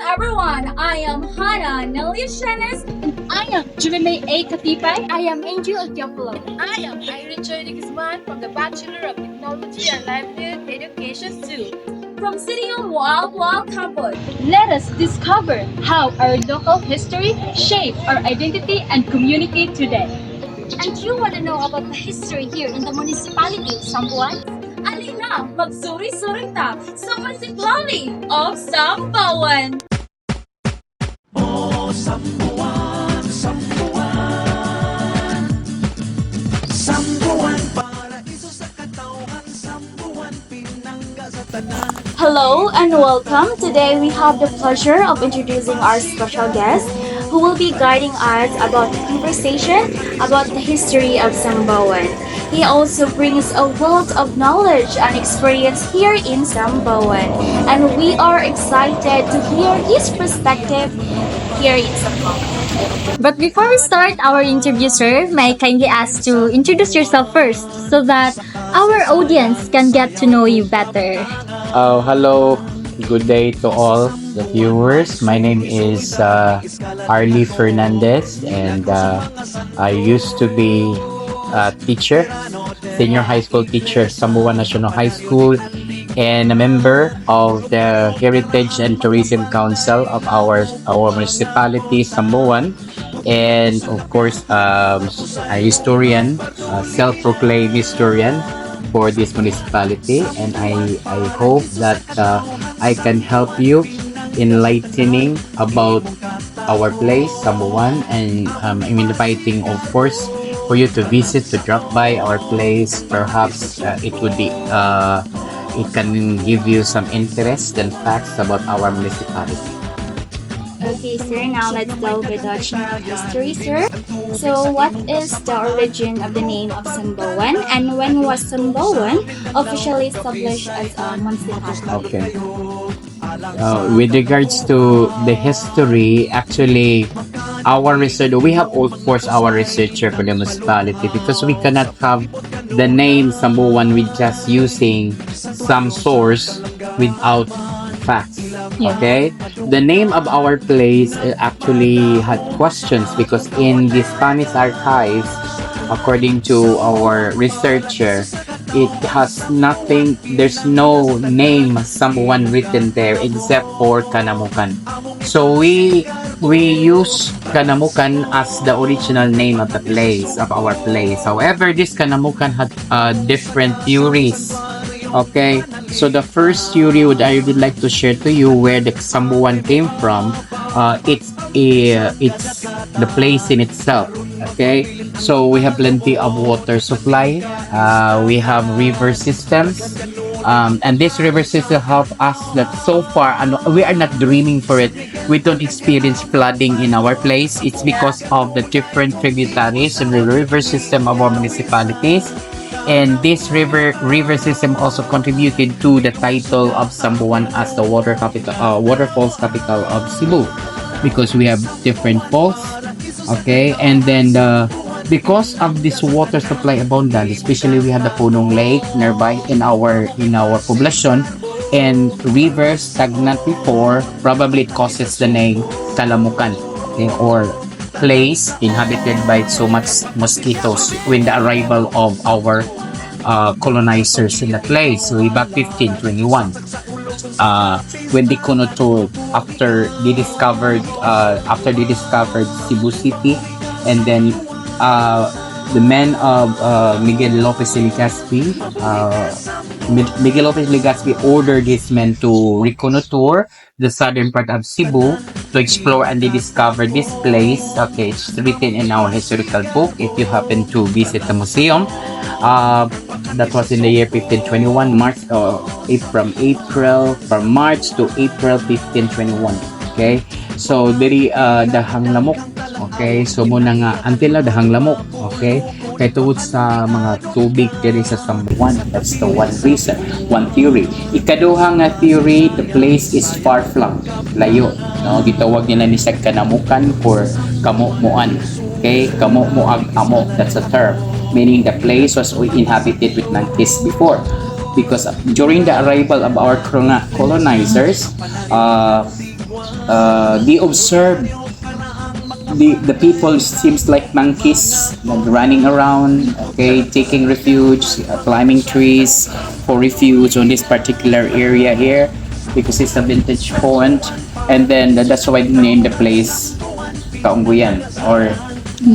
everyone, I am Hannah Nelia Shanes. I am Juvenile A. Katipay. I am Angel Diopolo. I am Irene Joy Guzman from the Bachelor of Technology and Livelihood Education 2. From City of Wild Wild Campus, let us discover how our local history shaped our identity and community today. And you want to know about the history here in the municipality of Sambuan? Alina, magsuri-suri ta sa municipality of Sambuan! Hello and welcome. Today we have the pleasure of introducing our special guest who will be guiding us about the conversation about the history of Sambuan. He also brings a wealth of knowledge and experience here in Sambuan, and we are excited to hear his perspective here in Sambuan. But before we start our interview, sir, may I kindly ask to introduce yourself first so that our audience can get to know you better. Hello, good day to all the viewers. My name is Arlie Fernandez, and I used to be a teacher, senior high school teacher, Sambuan National High School, and a member of the Heritage and Tourism Council of our municipality, Sambuan, and of course, a historian, a self-proclaimed historian for this municipality, and I hope that I can help you enlightening about our place, Sambuan, and I'm inviting, of course, for you to visit, to drop by our place. Perhaps it would be it can give you some interest and facts about our municipality. Okay, sir, now let's delve with the general history, sir. So, what is the origin of the name of Sambuan, and when was Sambuan officially established as a municipality? Okay. With regards to the history, actually, our research, we have of course our researcher for the municipality, because we cannot have the name Sambuan with just using some source without facts. Yeah. Okay, the name of our place actually had questions, because in the Spanish archives, according to our researcher, it has nothing, there's no name Sambuan written there except for Kanamukan. So we use Kanamukan as the original name of the place, of our place. However, this Kanamukan had different theories. Okay, so the first theory I would like to share to you where the Sambuan came from. It's the place in itself. Okay, so we have plenty of water supply. We have river systems, and this river system help us that so far, and we are not dreaming for it. We don't experience flooding in our place. It's because of the different tributaries and the river system of our municipalities. And this river system also contributed to the title of Sambuan as the waterfalls capital of Cebu, because we have different falls. Okay, and then because of this water supply abundance, especially we have the Punong Lake nearby in our population, and rivers stagnant before, probably it causes the name Kalamukan, okay, or place inhabited by so much mosquitoes when the arrival of our colonizers in the place way back 1521. When they connoted after they discovered Cebu City, and then the men of Miguel Lopez Legazpi, ordered these men to reconnoiter the southern part of Cebu to explore, and they discovered this place. Okay, it's written in our historical book if you happen to visit the museum. That was in the year 1521, from March to April 1521. Okay, so diri dahang lamok. Okay, so muna nga until now dahang lamok. Okay, kay tungod sa mga tubig diri sa Sambuan. That's the one reason, one theory. Ikaduha nga theory, the place is far flung, layo. No, gitawag nila ni sa Kanamukan for kamuan. Okay, kamuag amo, that's a term, meaning the place was inhabited with monkeys before, because during the arrival of our colonizers, they observe the people seems like monkeys, like running around, okay, taking refuge, climbing trees for refuge on this particular area here because it's a vintage point. And then that's why they named the place Kaungguyan or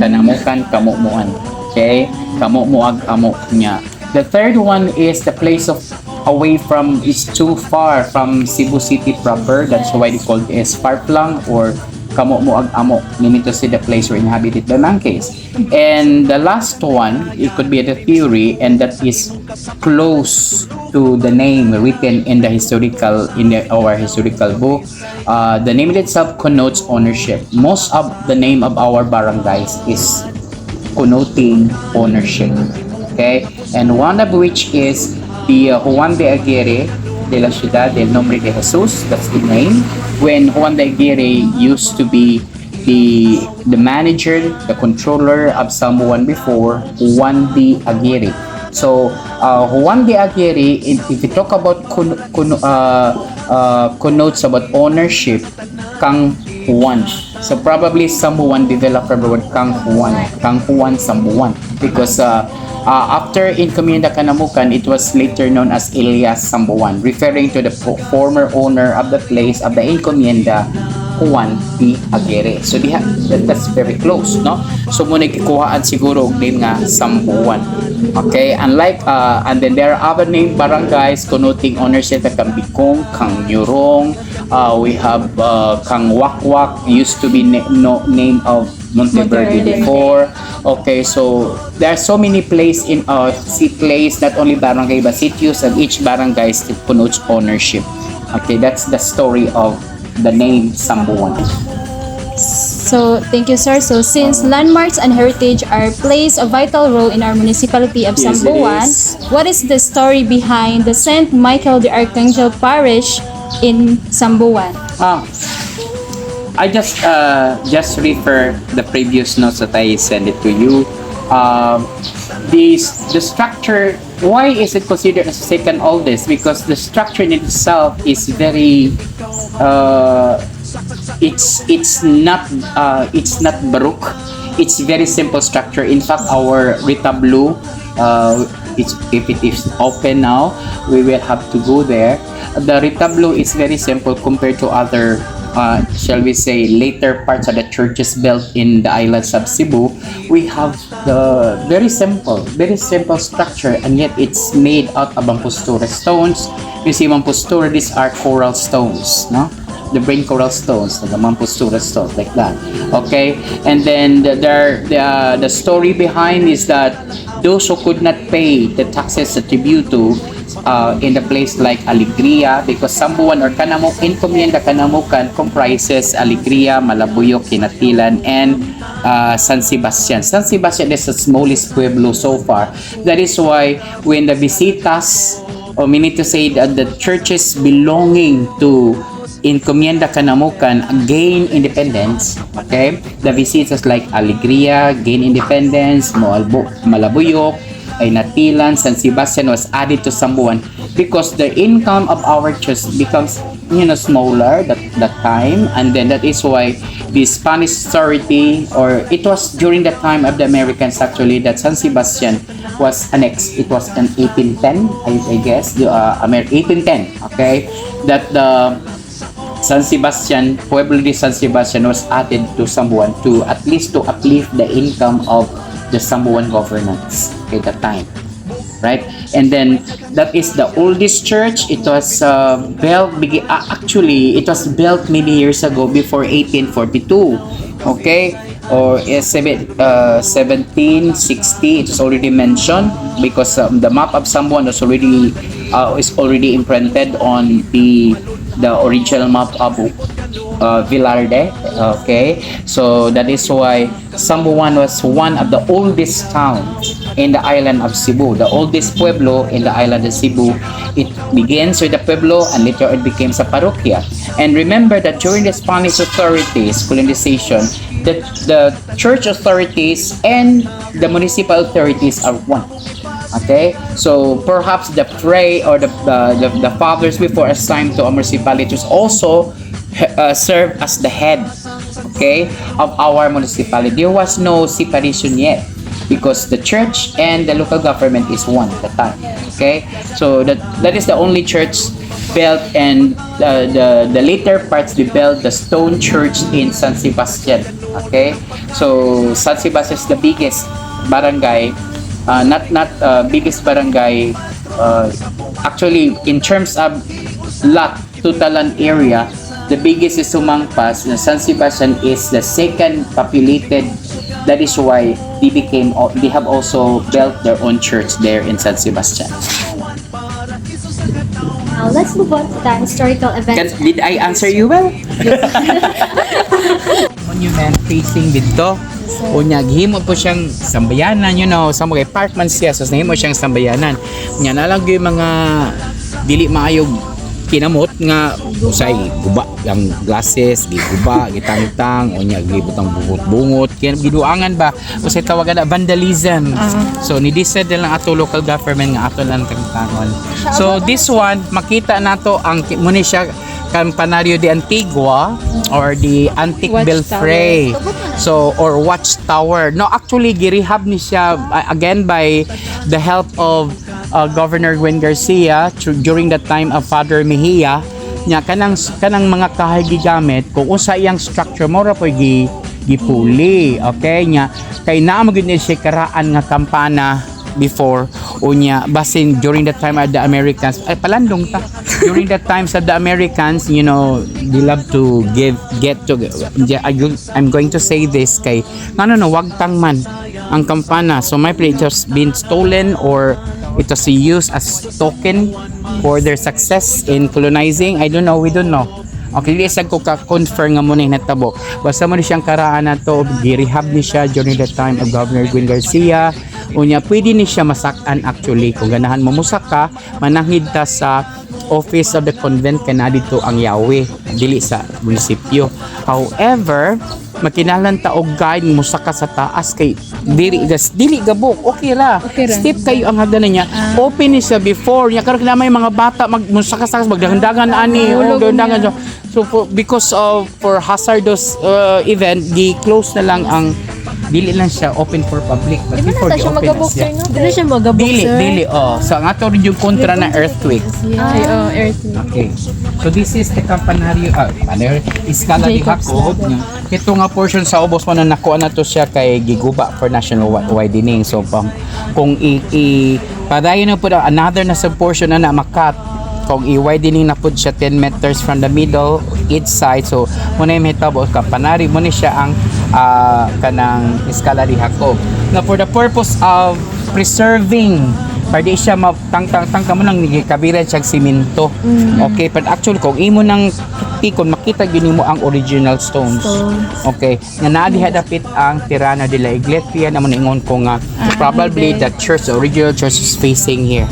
Kanamukan Kamukmuan. Okay, Kamukmuag Amok niya. The third one is the place of away from, is too far from Cebu City proper. That's why they called it Farplang or Kamukmuag Amok, meaning to say the place were inhabited by monkeys. And the last one, it could be the theory, and that is close to the name written in the our historical book. The name itself connotes ownership. Most of the name of our barangays is connoting ownership. Okay, and one of which is the Juan de Aguirre de la Ciudad del Nombre de Jesus. That's the name. When Juan de Aguirre used to be the manager, the controller of Sambuan before, Juan de Aguirre. So Juan de Aguirre, if you talk about connotes about ownership, Kang Juan. So probably Sambuan developer word Kang Juan Sambuan, because after Encomienda Kanamukan, it was later known as Elias Sambuan, referring to the former owner of the place of the Encomienda, Juan de Aguirre. So that's very close, no? So muna kikuhaan siguro og name nga Sambuan. Okay, unlike and then there are other name barangays connoting ownership like Kang Bikong, Kang Nyurong, we have Kang Wakwak, used to be name of Monteverde before. Okay, so there are so many places in place, not only barangay but cities, and each barangay connotes ownership. Okay, that's the story of the name Sambuan. So, thank you, sir. So, since landmarks and heritage plays a vital role in our municipality of Yes, it Sambuan, is. what is the story behind the Saint Michael the Archangel Parish in Sambuan? I just refer the previous notes that I sent it to you. The structure. Why is it considered as second oldest? Because the structure in itself is very. It's not baroque. It's very simple structure. In fact, our retablo, if it is open now, we will have to go there. The retablo is very simple compared to other, shall we say, later parts of the churches built in the islands of Cebu. We have the very simple structure, and yet it's made out of Mampostura stones. You see, Mampostura, these are coral stones, no? The brain coral stones, the Mampostura stones, like that. Okay, and then the story behind is that those who could not pay the taxes attributed to in the place like Alegria, because Sambuan or Encomienda Kanamukan comprises Alegria, Malabuyok, Kinatilan, and San Sebastian. San Sebastian is the smallest pueblo so far. That is why when the visitas, or meaning to say that the churches belonging to Encomienda Kanamukan gain independence, okay? The visitas like Alegria gain independence, Malabuyok, Natilan, San Sebastian was added to Sambuan because the income of our church becomes smaller that time, and then that is why the Spanish authority, or it was during the time of the Americans actually, that San Sebastian was annexed. It was in 1810, I guess, 1810, okay, that the San Sebastian, Pueblo de San Sebastian was added to Sambuan to at least to uplift the income of the Sambuan governance at that time, right? And then that is the oldest church. It was actually it was built many years ago before 1842, okay, or 1760. It was already mentioned because the map of Sambuan was already imprinted on the original map of Villarde. Okay, so that is why Sambuan was one of the oldest towns in the island of Cebu, the oldest pueblo in the island of Cebu. It begins with the pueblo and later it became a parroquia. And remember that during the Spanish authorities, colonization, the church authorities and the municipal authorities are one. Okay, so perhaps the pray or the fathers before assigned to a municipality was also served as the head, okay, of our municipality. There was no separation yet because the church and the local government is one at the time. Okay, so that is the only church built, and the later parts we built the stone church in San Sebastian. Okay, so San Sebastian is the biggest barangay, not biggest barangay. Actually, in terms of lot, total land area, the biggest is Sumangpas. San Sebastian is the second populated. That is why they have also built their own church there in San Sebastian. Now let's move on to the historical events. Did I answer you well? Monument facing dito. Unya gihimo po siyang sambayanan, sa mga apartment siya, so nahimo siyang sambayanan. Unya na lang yung mga dili maayog kinamot nga usay guba ang glasses, giguba, gitangtang, unya gibutang bungot-bungot, kaya giduangan ba usay tawagan na vandalism. So ni decide lang ato local government nga ato lang tangtangon. So this one makita nato ang muna siya Campanario de Antigua or the Antique Belfry. So or watchtower. No, actually girehab ni siya again by the help of Governor Gwen Garcia during the time of Father Mejia. Nya kanang mga kahay gigamit kung usa iyang structure mo ra poy gipuli. Okay nya kay naa magud ni siya karaan nga kampana before unya basin during the time of the Americans ay palandong ta during the times of the Americans, they love to I'm going to say this kay wag tang man ang kampana, so my plate has been stolen or it was used as token for their success in colonizing. I don't know, we don't know. Okay, di ko ka-confirm nga muna yung natabo. Basta mo siyang karaan na to, girehab ni siya during the time of Governor Gwen Garcia. Unya, pwede ni siya masakan actually. Kung ganahan mo musak ka, mananghid ta sa office of the convent kana dito ang Yahweh, dili sa munisipyo. However, makinalan ta og guide mo saka sa taas kay dili gabok okay ra step kayo ang hagdanan niya open ni siya before nya karon na may mga bata magsaka magdagandagan ani dagandagan so because of for hazardous event di close na lang ang dili lang siya open for public but before di open Dili siya magabok, sir. dili so ang ato rin yung kontra na earthquake. Earthquake. Okay. So this is the Campanario Escala de Jacob. Ito nga portion sa ubos mo na nakuha na to siya kay giguba for national widening. So kung padayon na po another na sa portion na makat kung i-widening na po siya 10 meters from the middle each side. So muna yung hitabo Campanario muna siya ang kanang Escala de Jacob. Now for the purpose of preserving pwede siya tang mo nang kabiran siya simento. Okay, but actually kung imo nang tikon makita gyud mo ang original stones. Okay, nga naa diha dapit ang Tirana de la Iglesia na mo ingon ko nga probably the church, the original church is facing here.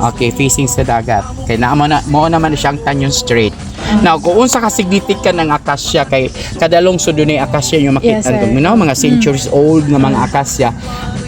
Okay, facing sa dagat. Kay naa mo naman siyang Canyon Strait. Now, kung unsa ka significant ng akasya kay kadalong sudunay akasya yung makita mga centuries old nga mga akasya.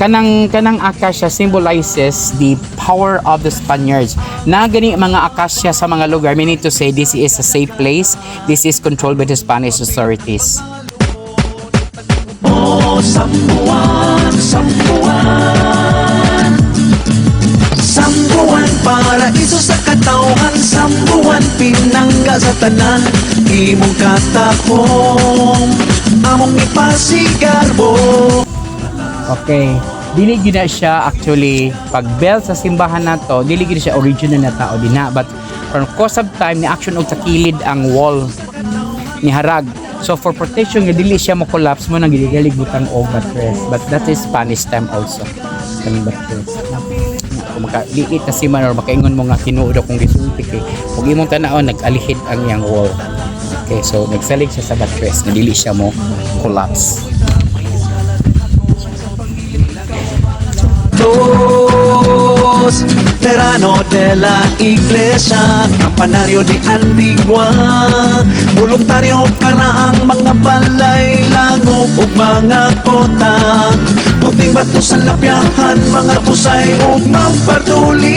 Kanang akasya symbolizes the power of the Spaniards. Na gani mga akasya sa mga lugar, we need to say this is a safe place. This is controlled by the Spanish authorities. Oh, Sambuan, Sambuan, Sambuan, paraiso sa katawhan. Sambuan, pinangga sa tanan. Imong katahom, among ipasigarbo. Okay. Dili gyud na siya actually pag bell sa simbahan nato, dili gyud siya original na tao dinha, but for course of time ni action og takilid ang wall ni harag. So for protection nga dili siya mo collapse mo nang gilig butang og buttress, but that is Spanish time also. Kanang buttress. Kung maka-liit na si man or makaingon mo nga tinuod akong gisulti kay kung imong tan-aon nag-alihid ang iyang wall. Okay, so nagsalig siya sa buttress nga dili siya mo collapse. Terano de la Iglesia, Campanario de Antigua, voluntaryo karaang mga balay, langop ug mga kota, puting bato sa lapyahan, mga pusay ug magparduli